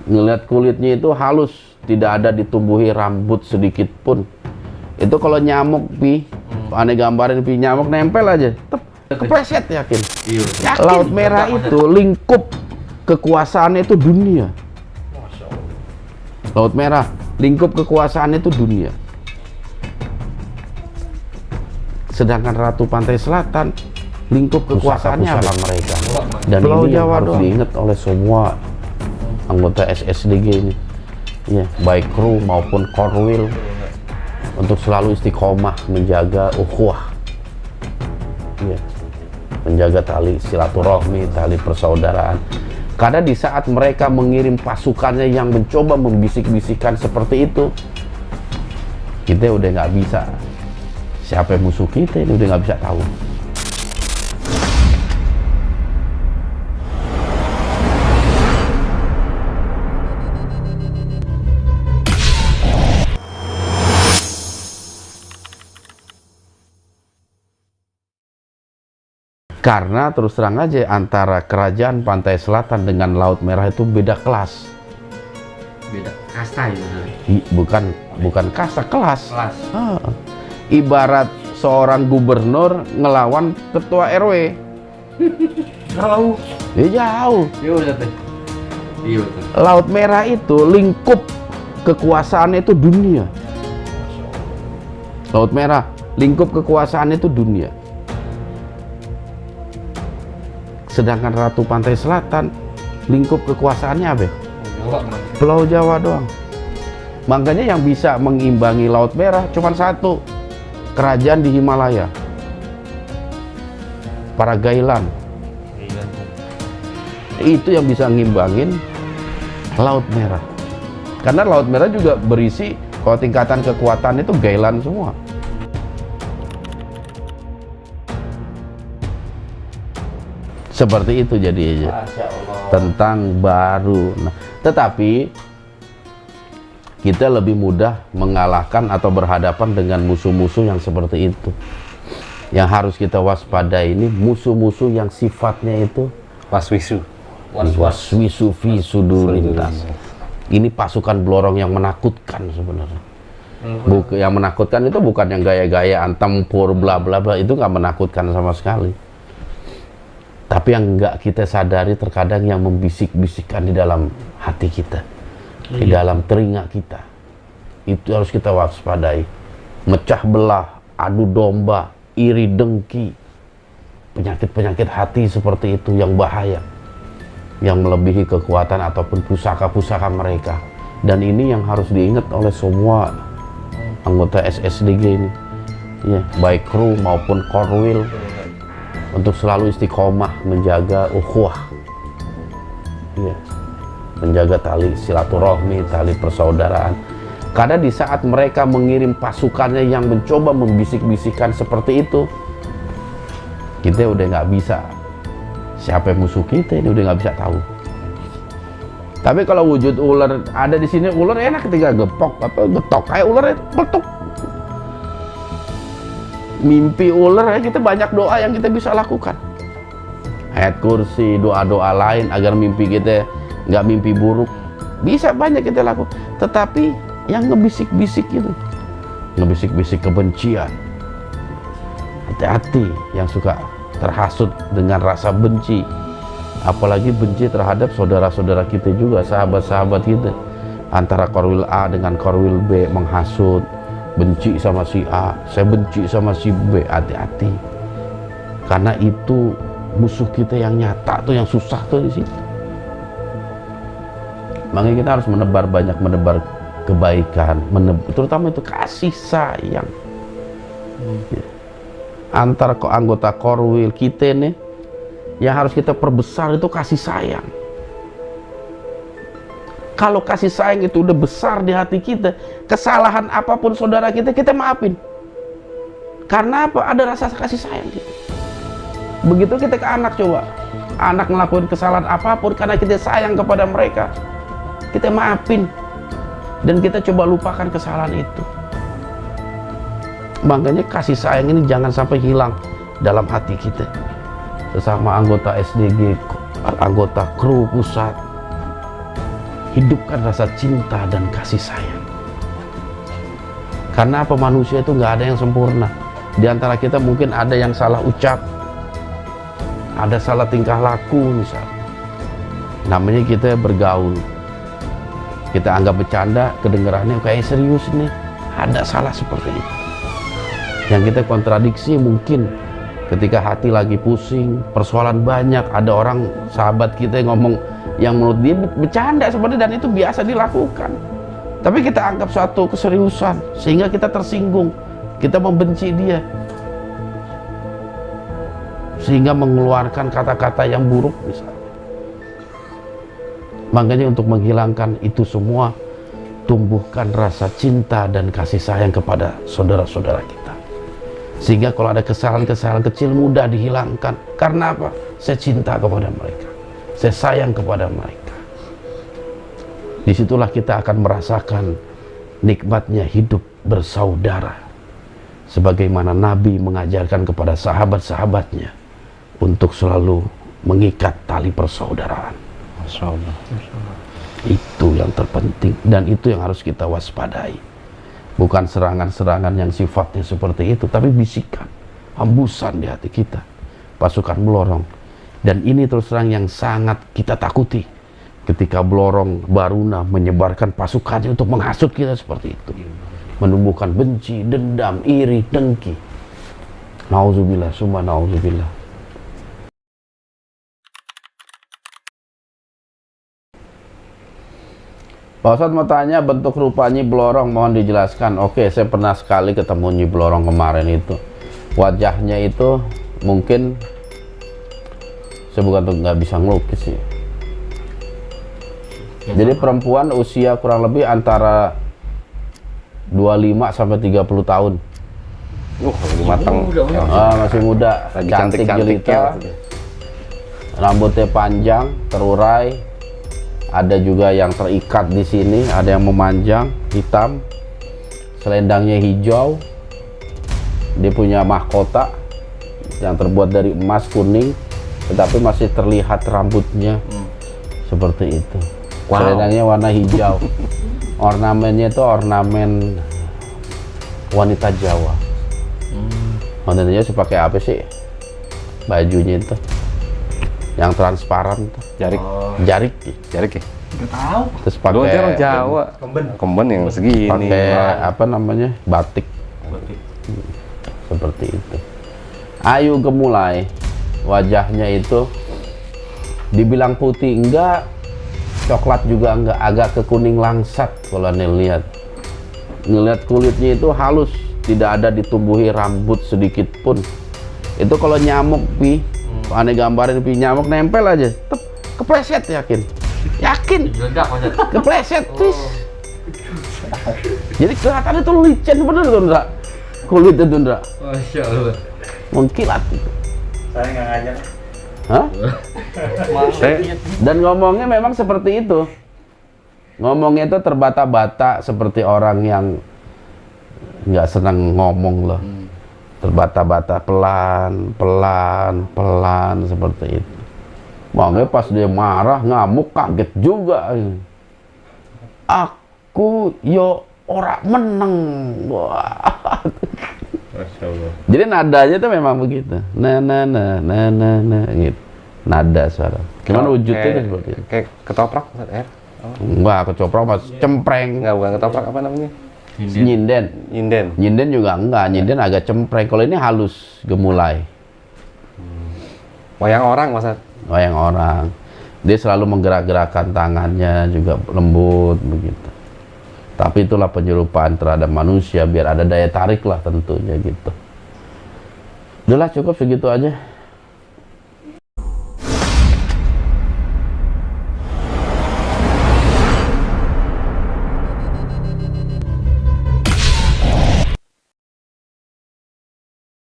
ngelihat kulitnya itu halus, tidak ada ditumbuhi rambut sedikit pun. Itu kalau nyamuk aneh gambarin nyamuk nempel aja, kepleset yakin. Yakin. Laut Merah itu lingkup kekuasaannya itu dunia. Laut Merah lingkup kekuasaannya itu dunia. Sedangkan Ratu Pantai Selatan lingkup kekuasaannya apa mereka. Dan Pulau ini Jawa harus diingat oleh semua anggota SSDG ini, ya, baik kru maupun korwil, untuk selalu istiqomah menjaga ukhuwah, ya, menjaga tali silaturahmi, tali persaudaraan. Karena di saat mereka mengirim pasukannya yang mencoba membisik-bisikan seperti itu, kita udah nggak bisa. Siapa musuh kita ini udah nggak bisa tahu. Karena terus terang aja antara kerajaan Pantai Selatan dengan Laut Merah itu beda kelas. Beda kasta ya? Bukan kasta, kelas. Ibarat seorang gubernur ngelawan ketua RW. Jauh. Ya jauh. Iya betul. Iya betul. Laut Merah itu lingkup kekuasaannya itu dunia. Laut Merah lingkup kekuasaannya itu dunia. Sedangkan Ratu Pantai Selatan lingkup kekuasaannya apa? Pulau Jawa doang. Makanya yang bisa mengimbangi Laut Merah cuma satu, kerajaan di Himalaya, para Gailan. Itu yang bisa ngimbangin Laut Merah. Karena Laut Merah juga berisi, kalau tingkatan kekuatan itu Gailan semua. Seperti itu jadinya. Tentang baru. Nah, tetapi kita lebih mudah mengalahkan atau berhadapan dengan musuh-musuh yang seperti itu. Yang harus kita waspadai ini musuh-musuh yang sifatnya itu waswisu fi sudurintas. Ini pasukan blorong yang menakutkan sebenarnya. Yang menakutkan itu bukan yang gaya-gayaan tempur bla bla bla, itu nggak menakutkan sama sekali. Tapi yang nggak kita sadari terkadang yang membisik-bisikkan di dalam hati kita, di dalam telinga kita, itu harus kita waspadai. Mecah belah, adu domba, iri dengki, penyakit-penyakit hati seperti itu yang bahaya, yang melebihi kekuatan ataupun pusaka-pusaka mereka. Dan ini yang harus diingat oleh semua anggota SSDG ini, ya, baik kru maupun korwil, untuk selalu istiqomah menjaga ukhuwah, ya, menjaga tali silaturahmi, tali persaudaraan. Karena di saat mereka mengirim pasukannya yang mencoba membisik-bisikan seperti itu, kita udah nggak bisa. Siapa musuh kita ini udah nggak bisa tahu. Tapi kalau wujud ular ada di sini, ular enak ketika gepok atau getok, kayak ular betuk. Mimpi ular ya, kita banyak doa yang kita bisa lakukan. Ayat kursi, doa-doa lain agar mimpi kita nggak mimpi buruk, bisa banyak kita lakukan. Tetapi yang ngebisik-bisik itu, ngebisik-bisik kebencian, hati-hati yang suka terhasut dengan rasa benci, apalagi benci terhadap saudara-saudara kita juga, sahabat-sahabat kita. Antara korwil A dengan korwil B menghasut, benci sama si A, saya benci sama si B, hati-hati. Karena itu musuh kita yang nyata tuh, yang susah tuh di situ. Makanya kita harus menebar kebaikan, terutama itu kasih sayang. Antara anggota korwil kita nih, yang harus kita perbesar itu kasih sayang. Kalau kasih sayang itu udah besar di hati kita, kesalahan apapun saudara kita, kita maafin. Karena apa? Ada rasa kasih sayang gitu. Begitu kita ke anak, coba. Anak ngelakuin kesalahan apapun, karena kita sayang kepada mereka, kita maafin. Dan kita coba lupakan kesalahan itu. Makanya kasih sayang ini jangan sampai hilang dalam hati kita. Sesama anggota SDG, anggota kru pusat, hidupkan rasa cinta dan kasih sayang. Karena apa, manusia itu nggak ada yang sempurna. Di antara kita mungkin ada yang salah ucap, ada salah tingkah laku misalnya. Namanya kita bergaul, kita anggap bercanda, kedengarannya kayak serius nih. Ada salah seperti itu. Yang kita kontradiksi mungkin ketika hati lagi pusing, persoalan banyak, ada orang sahabat kita yang ngomong yang menurut dia bercanda sebenarnya, dan itu biasa dilakukan. Tapi kita anggap suatu keseriusan sehingga kita tersinggung, kita membenci dia, sehingga mengeluarkan kata-kata yang buruk misalnya. Makanya untuk menghilangkan itu semua, tumbuhkan rasa cinta dan kasih sayang kepada saudara-saudara kita. Sehingga kalau ada kesalahan-kesalahan kecil mudah dihilangkan. Karena apa? Saya cinta kepada mereka, saya sayang kepada mereka. Disitulah kita akan merasakan nikmatnya hidup bersaudara, sebagaimana Nabi mengajarkan kepada sahabat-sahabatnya untuk selalu mengikat tali persaudaraan. Masya Allah. Itu yang terpenting, dan itu yang harus kita waspadai. Bukan serangan-serangan yang sifatnya seperti itu, tapi bisikan, hembusan di hati kita, pasukan Blorong. Dan ini terus terang yang sangat kita takuti, ketika Blorong Baruna menyebarkan pasukannya untuk menghasut kita seperti itu, menumbuhkan benci, dendam, iri, dengki. Nauzubillah, summa nauzubillah. Pak Ustadz mau tanya, bentuk rupa Nyi Blorong mohon dijelaskan. Oke, saya pernah sekali ketemu Nyi Blorong kemarin itu. Wajahnya itu mungkin saya bukan tuh nggak bisa ngelukis sih. Jadi perempuan usia kurang lebih antara 25 sampai 30 tahun. Lagi matang. Masih muda, Lagi cantik jelita. Rambutnya panjang, terurai. Ada juga yang terikat di sini, ada yang memanjang, hitam. Selendangnya hijau. Dia punya mahkota yang terbuat dari emas kuning, tetapi masih terlihat rambutnya seperti itu. Wow. Selendangnya warna hijau. Ornamennya itu ornamen wanita Jawa. Wanita Jawa sih pakai apa sih? Bajunya itu yang transparan tuh. Jarik. Jarik ya? Nggak tahu. Terus pakai orang Jawa. Kemben yang segini. pakai apa namanya? Batik. Seperti itu. Ayu Gemulai, wajahnya itu dibilang putih enggak, coklat juga enggak, agak ke kuning langsat kalau Anda lihat. Ngelihat kulitnya itu halus, tidak ada ditumbuhi rambut sedikit pun. Itu kalau nyamuk pi, aneh gambarin pi, nyamuk nempel aja, tep, kepleset yakin. Kepleset tis. Jadi kelihatannya tuh licin bener tuh Ndra. Kulitnya tuh Ndra. Masya Allah. Mengkilat gitu. Saya nggak ngajak. Hah? Dan ngomongnya memang seperti itu. Ngomongnya itu terbata-bata seperti orang yang nggak senang ngomong loh. Terbata-bata, pelan, pelan, pelan seperti itu. Makanya pas dia marah, ngamuk, kaget juga. Aku yo ora meneng. Wah. Masya Allah. Jadi nadanya itu memang begitu. Nah gitu. Nada suara. Cuman wujudnya itu seperti itu. Kayak ketoprak, Ustaz R. Enggak, kecoprak mas cempreng. Enggak, bukan ketoprak, apa namanya? Nyinden. Nyinden. Nyinden juga enggak, nyinden agak cempreng. Kalau ini halus, gemulai. Wayang orang, Mas. Wayang orang. Dia selalu menggerak-gerakkan tangannya juga lembut begitu. Tapi itulah penyerupaan terhadap manusia biar ada daya tarik lah tentunya gitu. Udahlah cukup segitu aja.